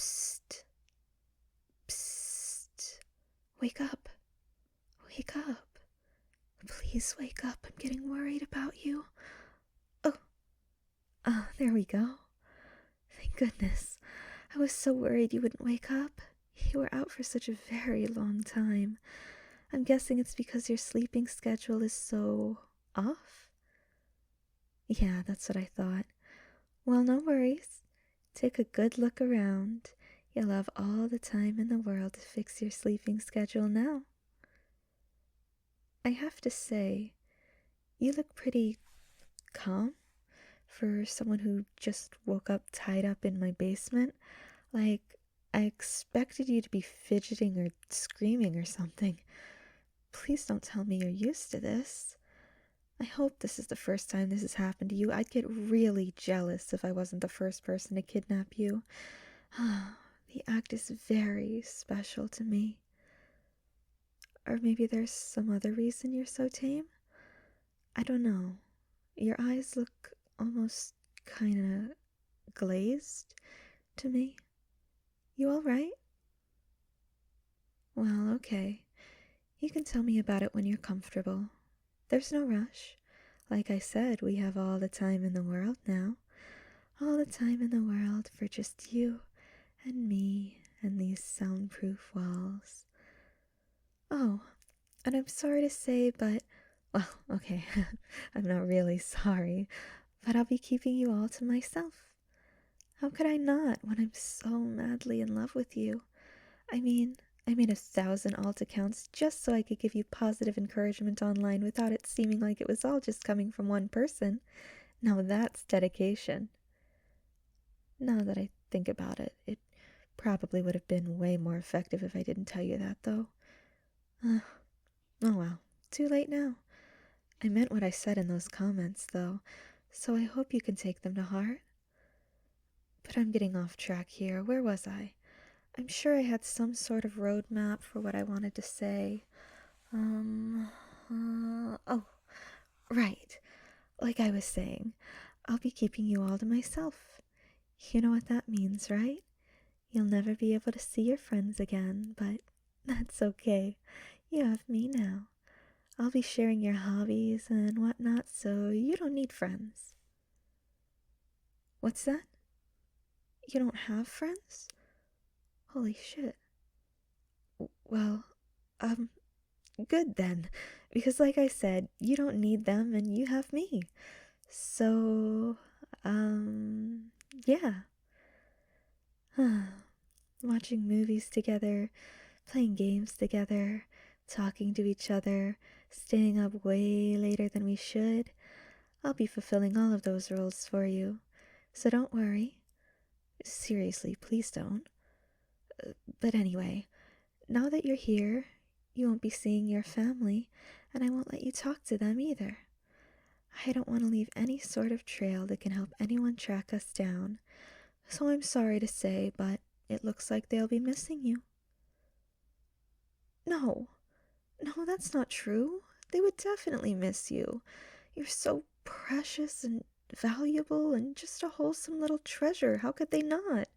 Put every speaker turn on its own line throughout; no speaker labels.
Psst, psst. Wake up. Wake up. Please wake up. I'm getting worried about you. Oh, there we go. Thank goodness. I was so worried you wouldn't wake up. You were out for such a very long time. I'm guessing it's because your sleeping schedule is so off? Yeah, that's what I thought. Well, no worries. Take a good look around. You'll have all the time in the world to fix your sleeping schedule now. I have to say, you look pretty calm for someone who just woke up tied up in my basement. Like, I expected you to be fidgeting or screaming or something. Please don't tell me you're used to this. I hope this is the first time this has happened to you. I'd get really jealous if I wasn't the first person to kidnap you. The act is very special to me. Or maybe there's some other reason you're so tame? I don't know. Your eyes look almost kinda glazed to me. You alright? Well, okay. You can tell me about it when you're comfortable. There's no rush. Like I said, we have all the time in the world now. All the time in the world for just you and me and these soundproof walls. Oh, and I'm sorry to say, but, well, okay, I'm not really sorry, but I'll be keeping you all to myself. How could I not when I'm so madly in love with you? I made 1,000 alt accounts just so I could give you positive encouragement online without it seeming like it was all just coming from one person. Now that's dedication. Now that I think about it, it probably would have been way more effective if I didn't tell you that, though. Oh well, too late now. I meant what I said in those comments, though, so I hope you can take them to heart. But I'm getting off track here. Where was I? I'm sure I had some sort of roadmap for what I wanted to say. Oh, right. Like I was saying, I'll be keeping you all to myself. You know what that means, right? You'll never be able to see your friends again, but that's okay. You have me now. I'll be sharing your hobbies and whatnot, so you don't need friends. What's that? You don't have friends? Holy shit. Well, good then. Because like I said, you don't need them and you have me. So, yeah. Watching movies together, playing games together, talking to each other, staying up way later than we should. I'll be fulfilling all of those roles for you. So don't worry. Seriously, please don't. But anyway, now that you're here, you won't be seeing your family, and I won't let you talk to them either. I don't want to leave any sort of trail that can help anyone track us down. So I'm sorry to say, but it looks like they'll be missing you. No, no, that's not true. They would definitely miss you. You're so precious and valuable and just a wholesome little treasure. How could they not?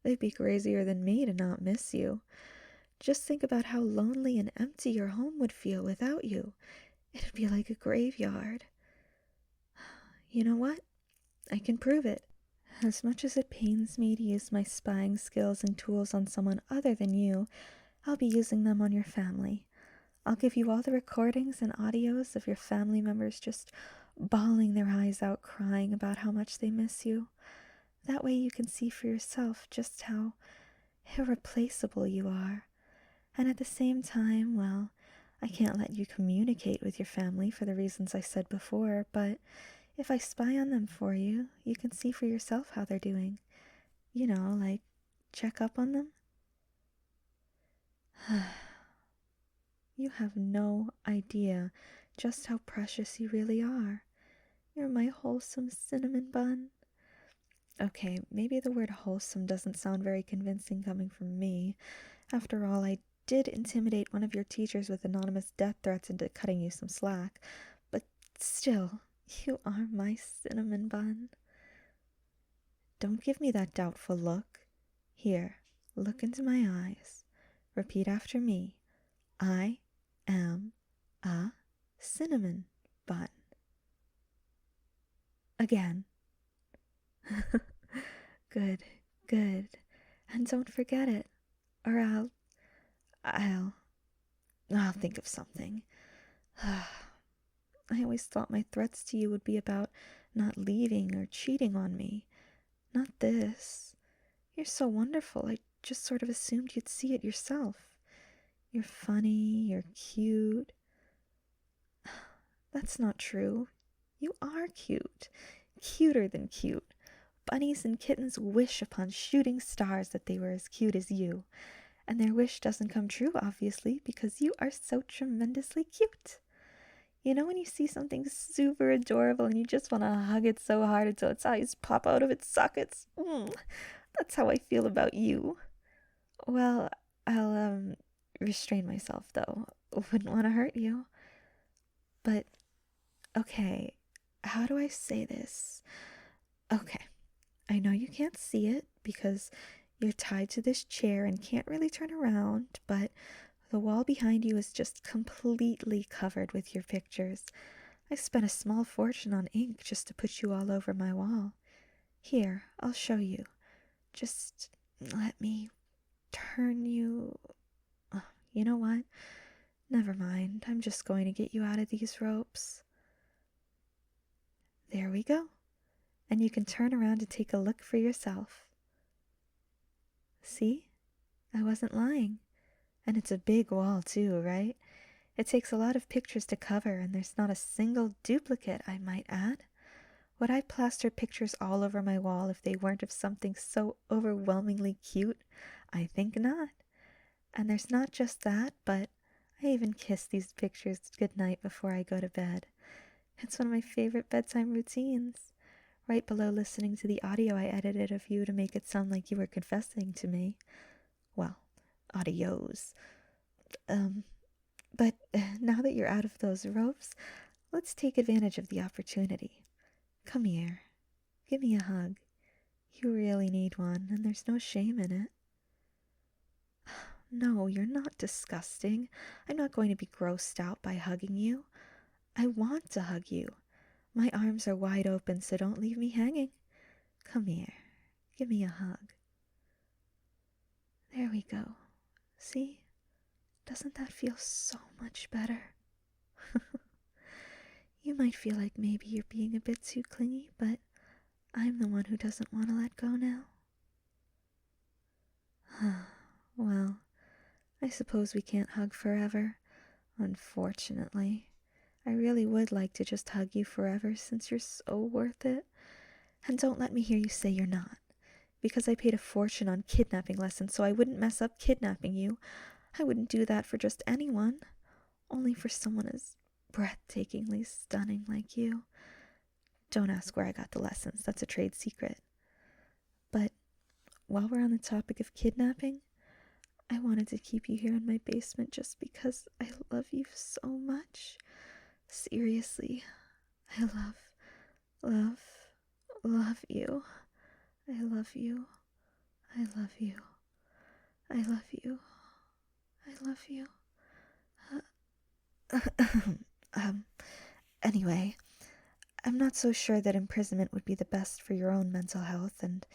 They'd be crazier than me to not miss you. Just think about how lonely and empty your home would feel without you. It'd be like a graveyard. You know what? I can prove it. As much as it pains me to use my spying skills and tools on someone other than you, I'll be using them on your family. I'll give you all the recordings and audios of your family members just bawling their eyes out crying about how much they miss you. That way you can see for yourself just how irreplaceable you are. And at the same time, well, I can't let you communicate with your family for the reasons I said before, but if I spy on them for you, you can see for yourself how they're doing. You know, like check up on them. You have no idea just how precious you really are. You're my wholesome cinnamon bun. Okay, maybe the word wholesome doesn't sound very convincing coming from me. After all, I did intimidate one of your teachers with anonymous death threats into cutting you some slack. But still, you are my cinnamon bun. Don't give me that doubtful look. Here, look into my eyes. Repeat after me. I am a cinnamon bun. Again. Good, good. And don't forget it, or I'll think of something. I always thought my threats to you would be about not leaving or cheating on me. Not this. You're so wonderful, I just sort of assumed you'd see it yourself. You're funny, you're cute. That's not true. You are cute. Cuter than cute. Bunnies and kittens wish upon shooting stars that they were as cute as you. And their wish doesn't come true, obviously, because you are so tremendously cute. You know when you see something super adorable and you just want to hug it so hard until its eyes pop out of its sockets? That's how I feel about you. Well, I'll restrain myself, though. Wouldn't want to hurt you. But, okay, how do I say this? Okay, I know you can't see it because you're tied to this chair and can't really turn around, but the wall behind you is just completely covered with your pictures. I spent a small fortune on ink just to put you all over my wall. Here, I'll show you. Just let me turn you... Oh, you know what? Never mind. I'm just going to get you out of these ropes. There we go. And you can turn around to take a look for yourself. See? I wasn't lying. And it's a big wall too, right? It takes a lot of pictures to cover, and there's not a single duplicate, I might add. Would I plaster pictures all over my wall if they weren't of something so overwhelmingly cute? I think not. And there's not just that, but I even kiss these pictures goodnight before I go to bed. It's one of my favorite bedtime routines. Right below listening to the audio I edited of you to make it sound like you were confessing to me. Well, audios. But now that you're out of those ropes, let's take advantage of the opportunity. Come here. Give me a hug. You really need one, and there's no shame in it. No, you're not disgusting. I'm not going to be grossed out by hugging you. I want to hug you. My arms are wide open, so don't leave me hanging. Come here. Give me a hug. There we go. See? Doesn't that feel so much better? You might feel like maybe you're being a bit too clingy, but I'm the one who doesn't want to let go now. Well, I suppose we can't hug forever, unfortunately. I really would like to just hug you forever since you're so worth it. And don't let me hear you say you're not. Because I paid a fortune on kidnapping lessons so I wouldn't mess up kidnapping you. I wouldn't do that for just anyone. Only for someone as breathtakingly stunning like you. Don't ask where I got the lessons. That's a trade secret. But while we're on the topic of kidnapping, I wanted to keep you here in my basement just because I love you so much. Seriously, I love you. I love you. I love you. I love you. I love you. Anyway, I'm not so sure that imprisonment would be the best for your own mental health, and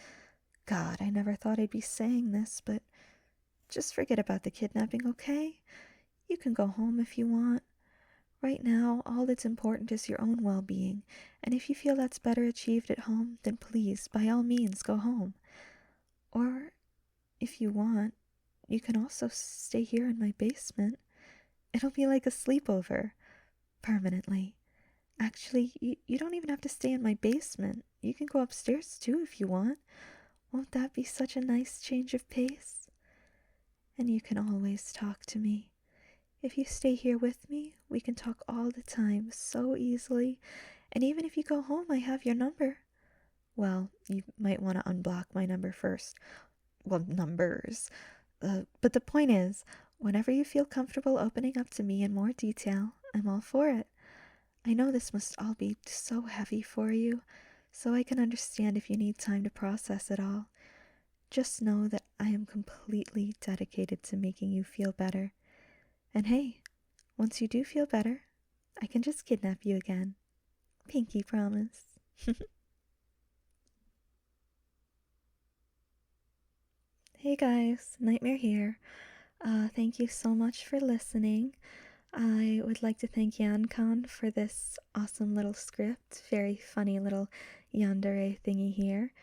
God, I never thought I'd be saying this, but just forget about the kidnapping, okay? You can go home if you want. Right now, all that's important is your own well-being, and if you feel that's better achieved at home, then please, by all means, go home. Or, if you want, you can also stay here in my basement. It'll be like a sleepover, permanently. Actually, you don't even have to stay in my basement. You can go upstairs too if you want. Won't that be such a nice change of pace? And you can always talk to me. If you stay here with me, we can talk all the time so easily. And even if you go home, I have your number. Well, you might want to unblock my number first. Well, numbers. But the point is, whenever you feel comfortable opening up to me in more detail, I'm all for it. I know this must all be so heavy for you, so I can understand if you need time to process it all. just know that I am completely dedicated to making you feel better. And hey, once you do feel better, I can just kidnap you again. Pinky promise. Hey guys, Nightmare here. Thank you so much for listening. I would like to thank YanCon for this awesome little script. Very funny little Yandere thingy here.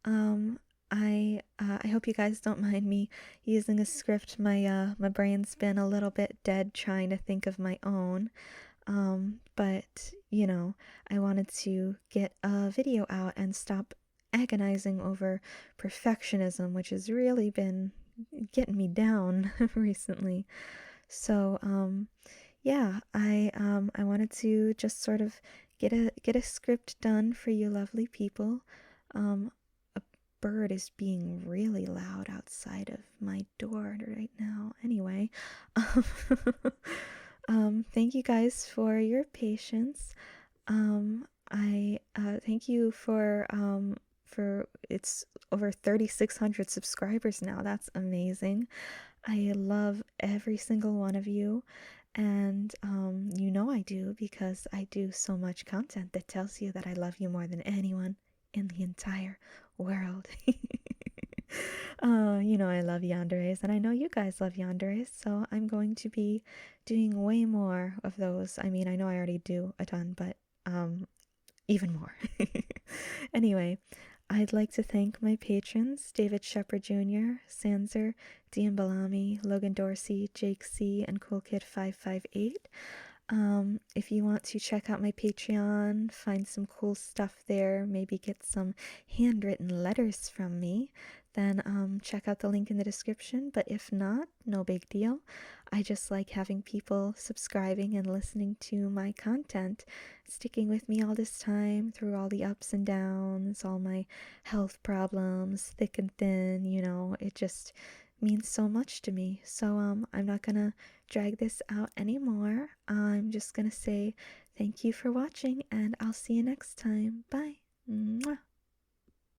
Um, I hope you guys don't mind me using a script. My brain's been a little bit dead trying to think of my own. But you know, I wanted to get a video out and stop agonizing over perfectionism, which has really been getting me down recently. So, yeah, I wanted to just sort of get a script done for you lovely people. A bird is being really loud outside of my door right now. Anyway, thank you guys for your patience. I thank you for it's over 3,600 subscribers now. That's amazing. I love every single one of you, and you know I do because I do so much content that tells you that I love you more than anyone in the entire world. You know I love yanderes, and I know you guys love yanderes, so I'm going to be doing way more of those. I mean, I know I already do a ton, but even more. Anyway, I'd like to thank my patrons, David Shepard Jr., Sanser, Dean Bellamy, Logan Dorsey, Jake C., and CoolKid558. If you want to check out my Patreon, find some cool stuff there, maybe get some handwritten letters from me, then check out the link in the description. But if not, no big deal. I just like having people subscribing and listening to my content, sticking with me all this time through all the ups and downs, all my health problems, thick and thin, you know, it just means so much to me. So I'm not gonna drag this out anymore. I'm just gonna say thank you for watching, and I'll see you next time. Bye. Mwah.